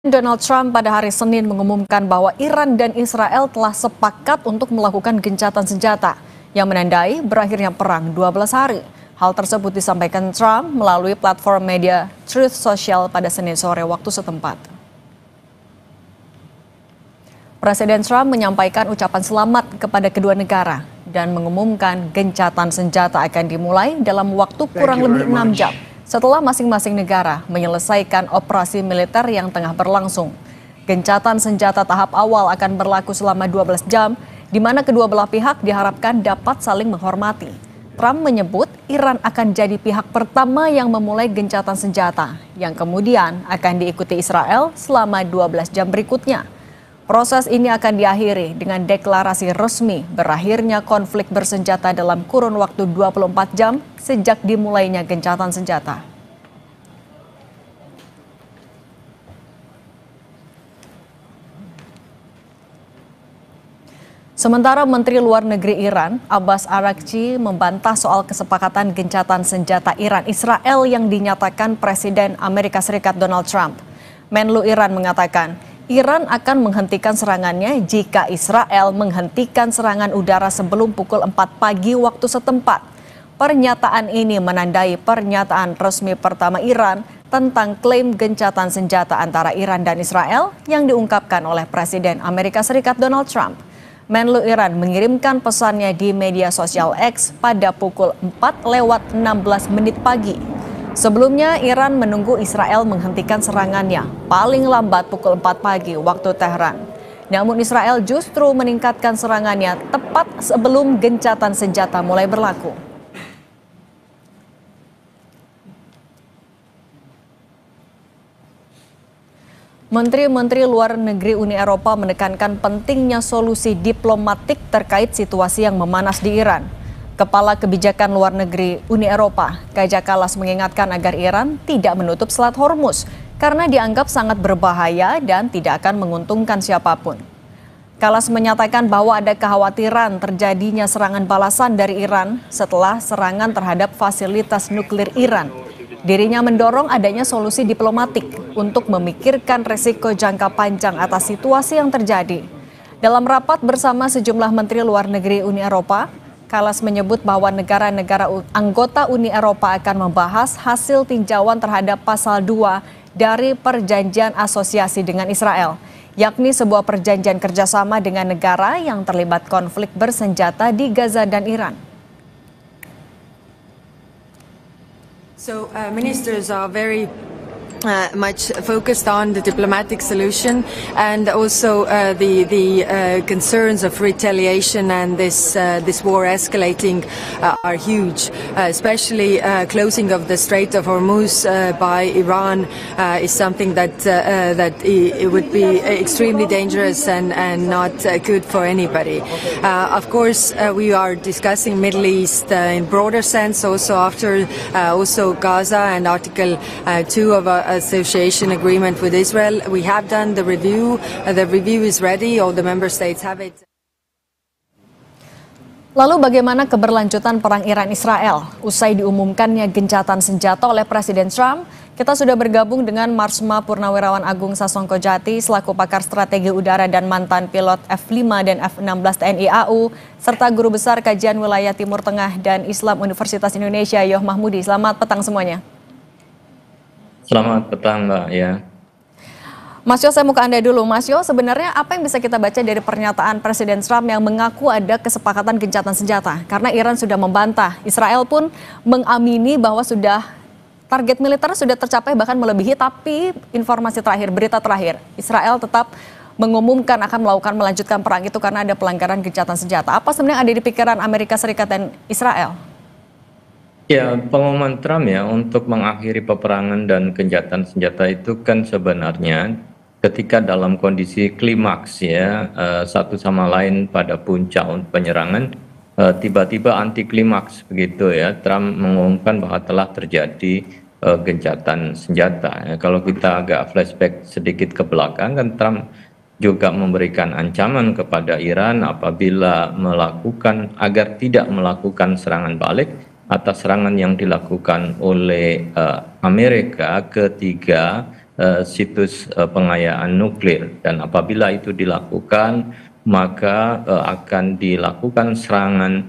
Donald Trump pada hari Senin mengumumkan bahwa Iran dan Israel telah sepakat untuk melakukan gencatan senjata yang menandai berakhirnya perang 12 hari. Hal tersebut disampaikan Trump melalui platform media Truth Social pada Senin sore waktu setempat. Presiden Trump menyampaikan ucapan selamat kepada kedua negara dan mengumumkan gencatan senjata akan dimulai dalam waktu kurang lebih 6 jam setelah masing-masing negara menyelesaikan operasi militer yang tengah berlangsung. Gencatan senjata tahap awal akan berlaku selama 12 jam, di mana kedua belah pihak diharapkan dapat saling menghormati. Trump menyebut Iran akan jadi pihak pertama yang memulai gencatan senjata, yang kemudian akan diikuti Israel selama 12 jam berikutnya. Proses ini akan diakhiri dengan deklarasi resmi berakhirnya konflik bersenjata dalam kurun waktu 24 jam sejak dimulainya gencatan senjata. Sementara Menteri Luar Negeri Iran, Abbas Araghchi, membantah soal kesepakatan gencatan senjata Iran-Israel yang dinyatakan Presiden Amerika Serikat Donald Trump. Menlu Iran mengatakan, Iran akan menghentikan serangannya jika Israel menghentikan serangan udara sebelum pukul 4 pagi waktu setempat. Pernyataan ini menandai pernyataan resmi pertama Iran tentang klaim gencatan senjata antara Iran dan Israel yang diungkapkan oleh Presiden Amerika Serikat Donald Trump. Menlu Iran mengirimkan pesannya di media sosial X pada pukul 4:16 pagi. Sebelumnya, Iran menunggu Israel menghentikan serangannya paling lambat pukul 4 pagi waktu Tehran. Namun Israel justru meningkatkan serangannya tepat sebelum gencatan senjata mulai berlaku. Menteri-menteri luar negeri Uni Eropa menekankan pentingnya solusi diplomatik terkait situasi yang memanas di Iran. Kepala Kebijakan Luar Negeri Uni Eropa, Kaja Kallas, mengingatkan agar Iran tidak menutup Selat Hormuz karena dianggap sangat berbahaya dan tidak akan menguntungkan siapapun. Kallas menyatakan bahwa ada kekhawatiran terjadinya serangan balasan dari Iran setelah serangan terhadap fasilitas nuklir Iran. Dirinya mendorong adanya solusi diplomatik untuk memikirkan resiko jangka panjang atas situasi yang terjadi. Dalam rapat bersama sejumlah menteri luar negeri Uni Eropa, Kallas menyebut bahwa negara-negara anggota Uni Eropa akan membahas hasil tinjauan terhadap pasal 2 dari Perjanjian Asosiasi dengan Israel, yakni sebuah perjanjian kerjasama dengan negara yang terlibat konflik bersenjata di Gaza dan Iran. So ministers are very much focused on the diplomatic solution and also the concerns of retaliation and this war escalating are huge. Especially closing of the Strait of Hormuz by Iran is something that it would be extremely dangerous and not good for anybody. Of course, we are discussing Middle East in broader sense, also after also Gaza and Article 2 of association agreement with Israel. We have done the review. The review is ready. All the member states have it. Lalu bagaimana keberlanjutan perang Iran-Israel? Usai diumumkannya gencatan senjata oleh Presiden Trump, kita sudah bergabung dengan Marsma Purnawirawan Agung Sasongkojati selaku pakar strategi udara dan mantan pilot F-5 dan F-16 TNI AU, serta Guru Besar Kajian Wilayah Timur Tengah dan Islam Universitas Indonesia, Yoh Mahmudi. Selamat petang semuanya. Selamat petang, Mbak. Ya. Mas Yo, saya mau ke Anda dulu. Mas Yo, sebenarnya apa yang bisa kita baca dari pernyataan Presiden Trump yang mengaku ada kesepakatan gencatan senjata? Karena Iran sudah membantah. Israel pun mengamini bahwa target militer sudah tercapai bahkan melebihi, tapi informasi terakhir, berita terakhir, Israel tetap mengumumkan akan melanjutkan perang itu karena ada pelanggaran gencatan senjata. Apa sebenarnya ada di pikiran Amerika Serikat dan Israel? Ya, pengumuman Trump ya untuk mengakhiri peperangan dan gencatan senjata itu kan sebenarnya ketika dalam kondisi klimaks ya, satu sama lain pada puncak penyerangan, tiba-tiba anti klimaks begitu ya. Trump mengumumkan bahwa telah terjadi gencatan senjata. Ya, kalau kita agak flashback sedikit ke belakang, kan Trump juga memberikan ancaman kepada Iran apabila melakukan agar tidak melakukan serangan balik atas serangan yang dilakukan oleh Amerika ketika situs pengayaan nuklir, dan apabila itu dilakukan maka akan dilakukan serangan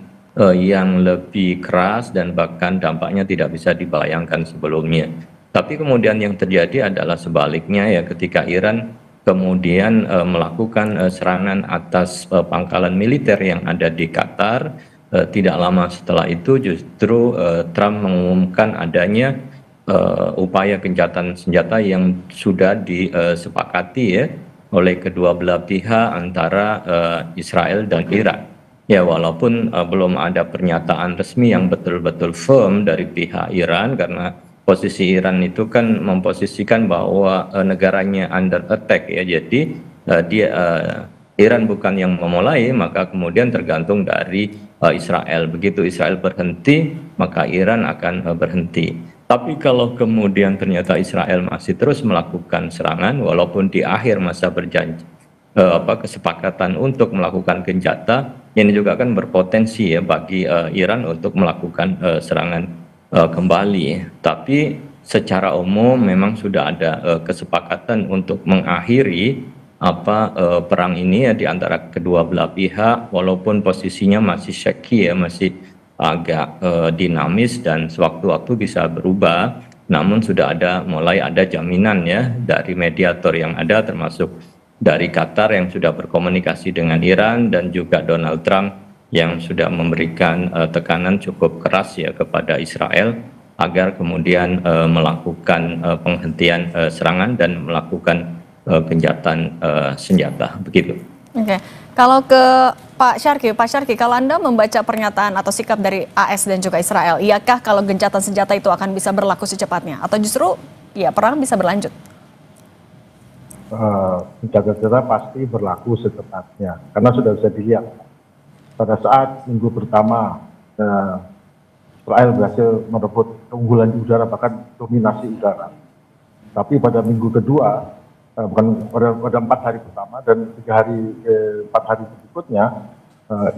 yang lebih keras dan bahkan dampaknya tidak bisa dibayangkan sebelumnya. Tapi kemudian yang terjadi adalah sebaliknya, ya, ketika Iran kemudian melakukan serangan atas pangkalan militer yang ada di Qatar. Tidak lama setelah itu justru Trump mengumumkan adanya upaya gencatan senjata yang sudah disepakati, ya, oleh kedua belah pihak antara Israel dan Iran. Ya, walaupun belum ada pernyataan resmi yang betul-betul firm dari pihak Iran, karena posisi Iran itu kan memposisikan bahwa negaranya under attack, ya. Jadi Iran bukan yang memulai, maka kemudian tergantung dari Israel. Begitu Israel berhenti, maka Iran akan berhenti. Tapi kalau kemudian ternyata Israel masih terus melakukan serangan, walaupun di akhir masa kesepakatan untuk melakukan gencatan, ini juga akan berpotensi, ya, bagi Iran untuk melakukan serangan kembali. Tapi secara umum memang sudah ada kesepakatan untuk mengakhiri perang ini, ya, di antara kedua belah pihak, walaupun posisinya masih shaky, ya, masih agak dinamis dan sewaktu-waktu bisa berubah. Namun sudah mulai ada jaminan, ya, dari mediator yang ada, termasuk dari Qatar yang sudah berkomunikasi dengan Iran, dan juga Donald Trump yang sudah memberikan tekanan cukup keras, ya, kepada Israel agar kemudian melakukan penghentian serangan dan melakukan gencatan senjata, begitu. Oke. Kalau ke Pak Syarki, kalau Anda membaca pernyataan atau sikap dari AS dan juga Israel, iyakah kalau gencatan senjata itu akan bisa berlaku secepatnya, atau justru ya perang bisa berlanjut? Gencatan senjata pasti berlaku secepatnya, karena sudah bisa dilihat pada saat minggu pertama Israel berhasil merebut keunggulan di udara, bahkan dominasi udara. Tapi pada minggu kedua, pada 4 hari pertama dan 4 hari berikutnya,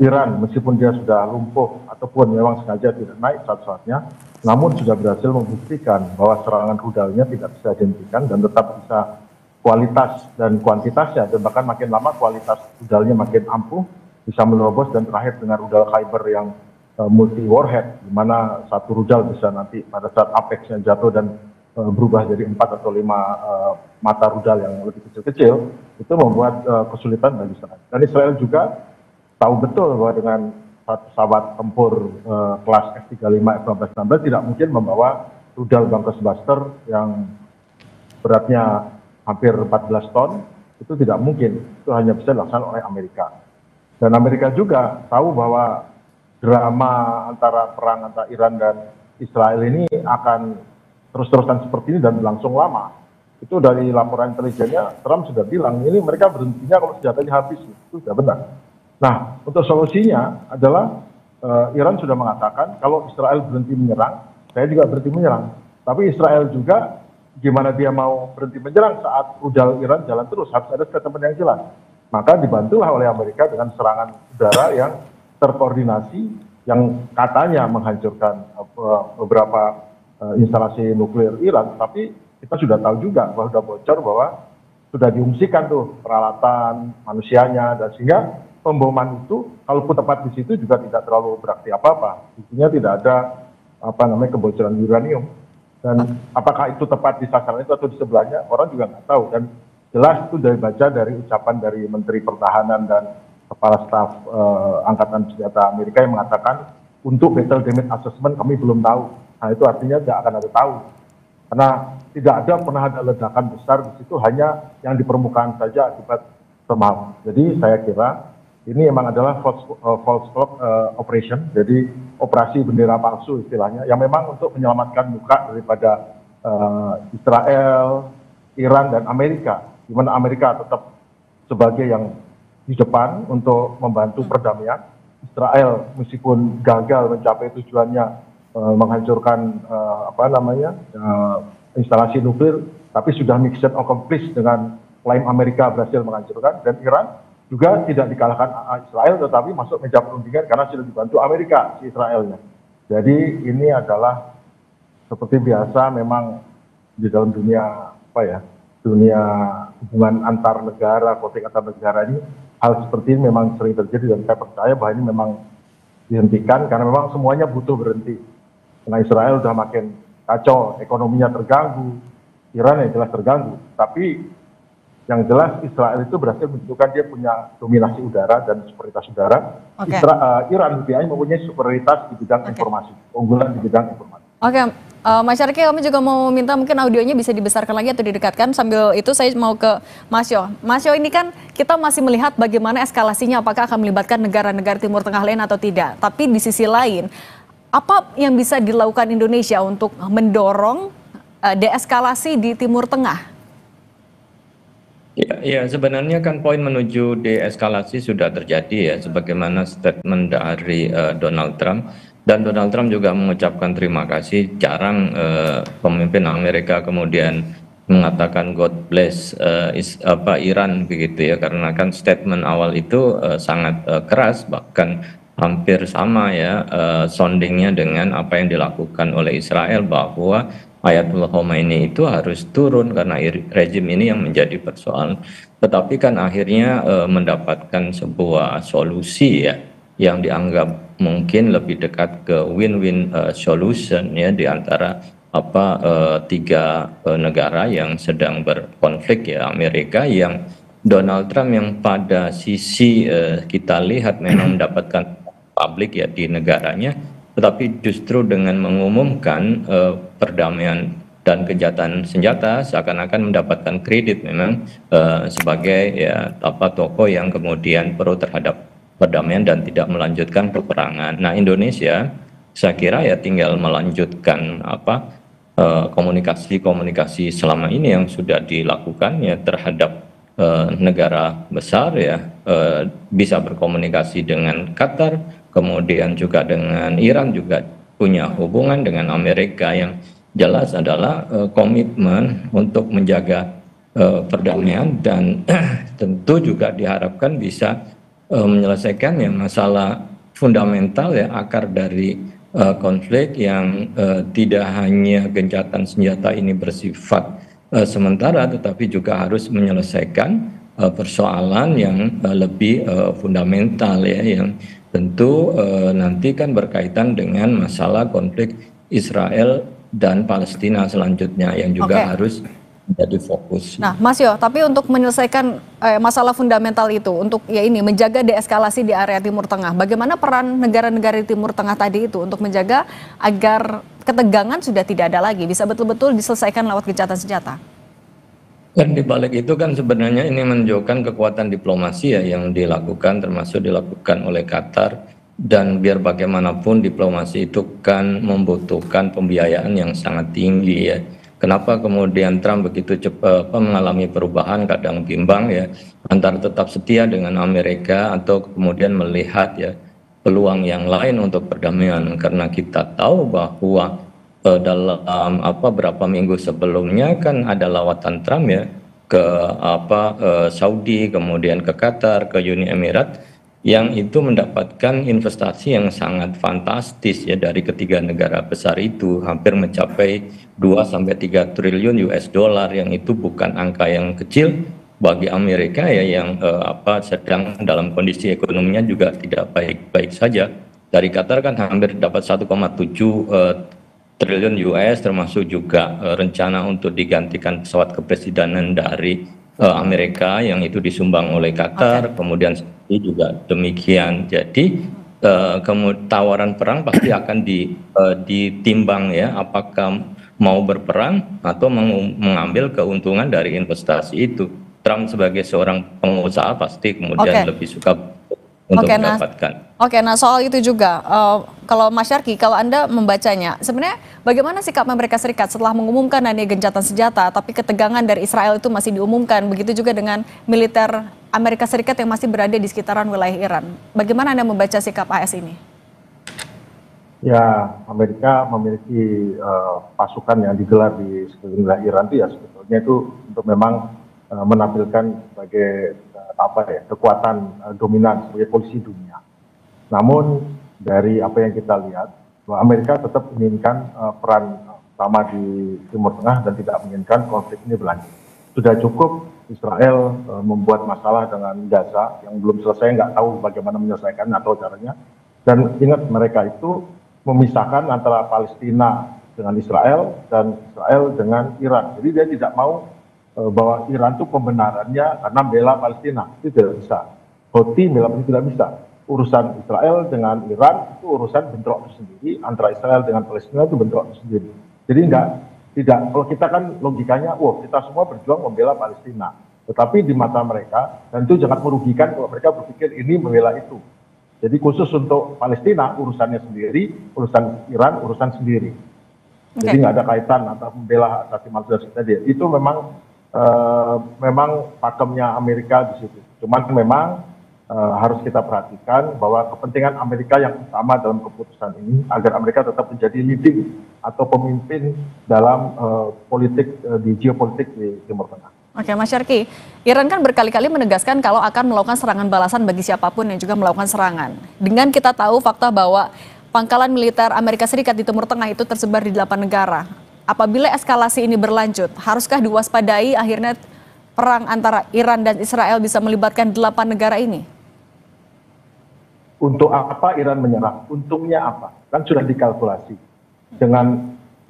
Iran meskipun dia sudah lumpuh ataupun memang sengaja tidak naik saat-saatnya, namun sudah berhasil membuktikan bahwa serangan rudalnya tidak bisa dihentikan dan tetap bisa kualitas dan kuantitasnya, dan bahkan makin lama kualitas rudalnya makin ampuh, bisa menerobos, dan terakhir dengan rudal Kyber yang multi warhead, di mana satu rudal bisa nanti pada saat apexnya jatuh dan berubah jadi 4 atau 5 mata rudal yang lebih kecil-kecil, itu membuat kesulitan bagi Israel. Dan Israel juga tahu betul bahwa dengan pesawat tempur kelas F-35, F-15, tidak mungkin membawa rudal Bunkers Buster yang beratnya hampir 14 ton, itu tidak mungkin. Itu hanya bisa dilaksanakan oleh Amerika. Dan Amerika juga tahu bahwa drama perang antara Iran dan Israel ini akan terus-terusan seperti ini dan berlangsung lama. Itu dari laporan intelijennya, Trump sudah bilang, ini mereka berhentinya kalau senjatanya habis. Itu sudah benar. Nah, untuk solusinya adalah Iran sudah mengatakan, kalau Israel berhenti menyerang, saya juga berhenti menyerang. Tapi Israel juga, gimana dia mau berhenti menyerang saat rudal Iran jalan terus, harus ada statement yang jelas. Maka dibantulah oleh Amerika dengan serangan udara yang terkoordinasi, yang katanya menghancurkan beberapa instalasi nuklir Iran, tapi kita sudah tahu juga bahwa sudah bocor bahwa sudah diungsikan tuh peralatan manusianya, dan sehingga pemboman itu kalaupun tepat di situ juga tidak terlalu berarti apa-apa. Intinya tidak ada kebocoran uranium. Dan apakah itu tepat di sasaran itu atau di sebelahnya, orang juga nggak tahu. Dan jelas itu dari ucapan dari Menteri Pertahanan dan Kepala Staf Angkatan Senjata Amerika yang mengatakan untuk battle damage assessment kami belum tahu. Nah, itu artinya tidak akan ada tahu, karena tidak pernah ada ledakan besar di situ, hanya yang di permukaan saja akibat thermal. Jadi saya kira ini memang adalah false flag operation, jadi operasi bendera palsu istilahnya, yang memang untuk menyelamatkan muka daripada Israel, Iran, dan Amerika, di mana Amerika tetap sebagai yang di depan untuk membantu perdamaian. Israel meskipun gagal mencapai tujuannya, menghancurkan instalasi nuklir, tapi sudah mission accomplished dengan klaim Amerika berhasil menghancurkan. Dan Iran juga tidak dikalahkan Israel, tetapi masuk meja perundingan karena sudah dibantu Amerika si Israelnya. Jadi ini adalah seperti biasa memang di dalam dunia dunia hubungan antar negara, konflik antar negara ini, hal seperti ini memang sering terjadi, dan saya percaya bahwa ini memang dihentikan karena memang semuanya butuh berhenti. Karena Israel sudah makin kacau, ekonominya terganggu, Iran yang jelas terganggu. Tapi yang jelas Israel itu berhasil menunjukkan dia punya dominasi udara dan superioritas udara. Iran lebih mempunyai superioritas di bidang informasi, keunggulan di bidang informasi. Mas Syarki, kami juga mau minta mungkin audionya bisa dibesarkan lagi atau didekatkan. Sambil itu saya mau ke Mas Yo. Mas Yo, ini kan kita masih melihat bagaimana eskalasinya, apakah akan melibatkan negara-negara Timur Tengah lain atau tidak. Tapi di sisi lain, apa yang bisa dilakukan Indonesia untuk mendorong deeskalasi di Timur Tengah? Ya, sebenarnya kan poin menuju deeskalasi sudah terjadi ya, sebagaimana statement dari Donald Trump. Dan Donald Trump juga mengucapkan terima kasih. Jarang pemimpin Amerika kemudian mengatakan God bless Iran begitu ya, karena kan statement awal itu sangat keras, bahkan hampir sama ya soundingnya dengan apa yang dilakukan oleh Israel, bahwa Ayatollah Khomeini itu harus turun karena rezim ini yang menjadi persoalan. Tetapi kan akhirnya mendapatkan sebuah solusi ya, yang dianggap mungkin lebih dekat ke win-win solution ya, di antara tiga negara yang sedang berkonflik ya. Amerika yang Donald Trump yang pada sisi kita lihat memang mendapatkan publik ya di negaranya, tetapi justru dengan mengumumkan perdamaian dan gencatan senjata seakan-akan mendapatkan kredit memang sebagai ya tokoh yang kemudian pro terhadap perdamaian dan tidak melanjutkan peperangan. Nah, Indonesia saya kira ya tinggal melanjutkan komunikasi selama ini yang sudah dilakukan ya terhadap negara besar ya, bisa berkomunikasi dengan Qatar, kemudian juga dengan Iran, juga punya hubungan dengan Amerika. Yang jelas adalah komitmen untuk menjaga perdamaian dan tentu juga diharapkan bisa menyelesaikan ya masalah fundamental ya, akar dari konflik yang tidak hanya gencatan senjata ini bersifat sementara, tetapi juga harus menyelesaikan persoalan yang lebih fundamental ya, yang tentu nanti kan berkaitan dengan masalah konflik Israel dan Palestina selanjutnya yang juga harus jadi fokus. Nah, Mas Yo, tapi untuk menyelesaikan masalah fundamental itu, untuk ya ini menjaga deeskalasi di area Timur Tengah, bagaimana peran negara-negara di Timur Tengah tadi itu untuk menjaga agar ketegangan sudah tidak ada lagi, bisa betul-betul diselesaikan lewat gencatan senjata? Dan di balik itu kan sebenarnya ini menunjukkan kekuatan diplomasi ya yang dilakukan, termasuk dilakukan oleh Qatar. Dan biar bagaimanapun diplomasi itu kan membutuhkan pembiayaan yang sangat tinggi ya. Kenapa kemudian Trump begitu cepat mengalami perubahan, kadang bimbang ya, antara tetap setia dengan Amerika atau kemudian melihat ya peluang yang lain untuk perdamaian. Karena kita tahu bahwa dalam beberapa minggu sebelumnya kan ada lawatan Trump ya ke Saudi, kemudian ke Qatar, ke Uni Emirat, yang itu mendapatkan investasi yang sangat fantastis ya dari ketiga negara besar itu, hampir mencapai 2-3 triliun US dollar, yang itu bukan angka yang kecil bagi Amerika ya, yang sedang dalam kondisi ekonominya juga tidak baik-baik saja. Dari Qatar kan hampir dapat 1,7 triliun US, termasuk juga rencana untuk digantikan pesawat kepresidenan dari Amerika yang itu disumbang oleh Qatar, kemudian juga demikian. Jadi tawaran perang pasti akan ditimbang ya, apakah mau berperang atau mengambil keuntungan dari investasi itu. Trump sebagai seorang pengusaha pasti kemudian lebih suka untuk mendapatkan. Nah soal itu juga, kalau Mas Syarki, kalau Anda membacanya, sebenarnya bagaimana sikap Amerika Serikat setelah mengumumkan adanya gencatan senjata, tapi ketegangan dari Israel itu masih diumumkan, begitu juga dengan militer Amerika Serikat yang masih berada di sekitaran wilayah Iran. Bagaimana Anda membaca sikap AS ini? Ya, Amerika memiliki pasukan yang digelar di sekeliling wilayah Iran itu ya sebetulnya itu untuk memang menampilkan sebagai kekuatan dominan sebagai polisi dunia. Namun dari apa yang kita lihat, bahwa Amerika tetap menginginkan peran utama di Timur Tengah dan tidak menginginkan konflik ini berlanjut. sudah cukup Israel membuat masalah dengan Gaza yang belum selesai, nggak tahu bagaimana menyelesaikan atau caranya. Dan ingat, mereka itu memisahkan antara Palestina dengan Israel dan Israel dengan Iran. Jadi dia tidak mau bahwa Iran itu pembenarannya karena bela Palestina. Itu tidak bisa. Houthi bela Palestina tidak bisa. Urusan Israel dengan Iran itu urusan bentrok tersendiri, antara Israel dengan Palestina itu bentrok tersendiri. Jadi tidak, kalau kita kan logikanya, kita semua berjuang membela Palestina. Tetapi di mata mereka, dan itu jangan merugikan kalau mereka berpikir ini membela itu. Jadi khusus untuk Palestina, urusannya sendiri, urusan Iran, urusan sendiri. Jadi nggak ada kaitan antara membela asasi manusia tadi. Itu memang pakemnya Amerika di situ. Cuman memang harus kita perhatikan bahwa kepentingan Amerika yang utama dalam keputusan ini agar Amerika tetap menjadi leading atau pemimpin dalam di geopolitik di Timur Tengah. Oke, Mas Syarki, Iran kan berkali-kali menegaskan kalau akan melakukan serangan balasan bagi siapapun yang juga melakukan serangan. Dengan kita tahu fakta bahwa pangkalan militer Amerika Serikat di Timur Tengah itu tersebar di 8 negara. Apabila eskalasi ini berlanjut, haruskah diwaspadai akhirnya perang antara Iran dan Israel bisa melibatkan 8 negara ini? Untuk apa Iran menyerang? Untungnya apa? Kan sudah dikalkulasi.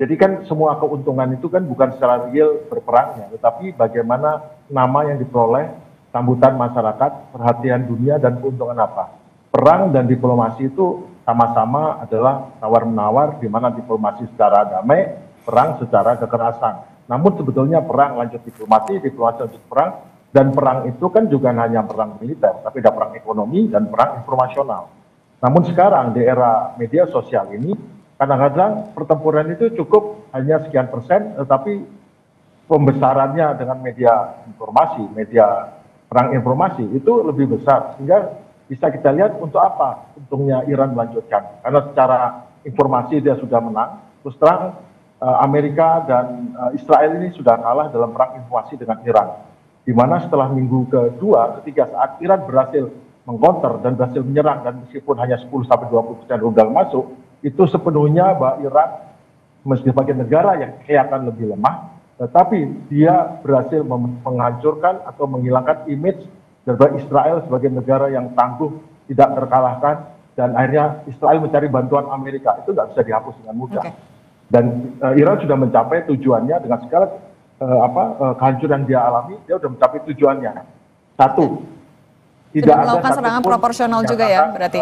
Jadi kan semua keuntungan itu kan bukan secara real berperangnya, tetapi bagaimana nama yang diperoleh, sambutan masyarakat, perhatian dunia, dan keuntungan apa. Perang dan diplomasi itu sama-sama adalah tawar-menawar, di mana diplomasi secara damai, perang secara kekerasan. Namun sebetulnya perang lanjut diplomasi, diplomasi lanjut perang, dan perang itu kan juga hanya perang militer, tapi ada perang ekonomi dan perang informasional. Namun sekarang di era media sosial ini, kadang-kadang pertempuran itu cukup hanya sekian persen, tetapi pembesarannya dengan media informasi, media perang informasi itu lebih besar. Sehingga bisa kita lihat untuk apa untungnya Iran melanjutkan. Karena secara informasi dia sudah menang, terus terang Amerika dan Israel ini sudah kalah dalam perang informasi dengan Iran. Di mana setelah minggu kedua, ketiga saat Iran berhasil mengkonter dan berhasil menyerang, dan meskipun hanya 10-20% rudal masuk, itu sepenuhnya bahwa Iran sebagai negara yang kelihatan lebih lemah, tetapi dia berhasil menghancurkan atau menghilangkan image dari Israel sebagai negara yang tangguh, tidak terkalahkan, dan akhirnya Israel mencari bantuan Amerika. Itu nggak bisa dihapus dengan mudah. Dan Iran sudah mencapai tujuannya dengan segala kehancuran yang dia alami, dia sudah mencapai tujuannya. Satu, tidak ada melakukan serangan proporsional juga ya, berarti?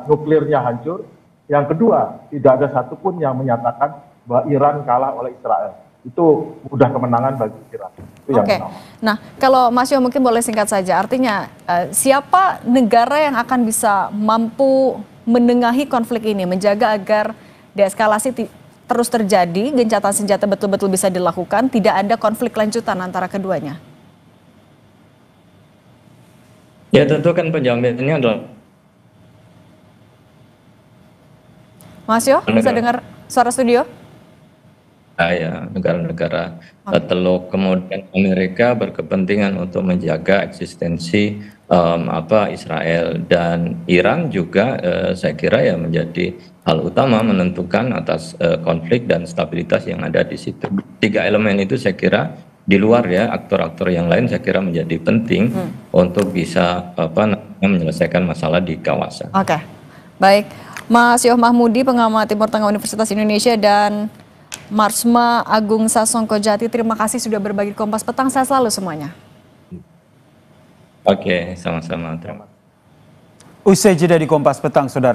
Nuklirnya hancur. Yang kedua, tidak ada satupun yang menyatakan bahwa Iran kalah oleh Israel. Itu mudah kemenangan bagi Iran. Itu yang pertama. Nah, kalau Mas Yo mungkin boleh singkat saja, artinya siapa negara yang akan bisa mampu menengahi konflik ini, menjaga agar deeskalasi terus terjadi, gencatan senjata betul-betul bisa dilakukan, tidak ada konflik lanjutan antara keduanya? Ya tentu kan penjaminannya adalah Mas Yo, bisa dengar suara studio? Ya, negara-negara teluk, kemudian Amerika berkepentingan untuk menjaga eksistensi Israel, dan Iran juga saya kira ya menjadi hal utama menentukan atas konflik dan stabilitas yang ada di situ. Tiga elemen itu saya kira di luar ya aktor-aktor yang lain saya kira menjadi penting untuk bisa menyelesaikan masalah di kawasan. Oke, baik. Mas Yoh Mahmudi, pengamat Timur Tengah Universitas Indonesia, dan Marsma Agung Sasongkojati, terima kasih sudah berbagi Kompas Petang. Sehat selalu semuanya. Oke, sama-sama. Usai jeda di Kompas Petang, saudara.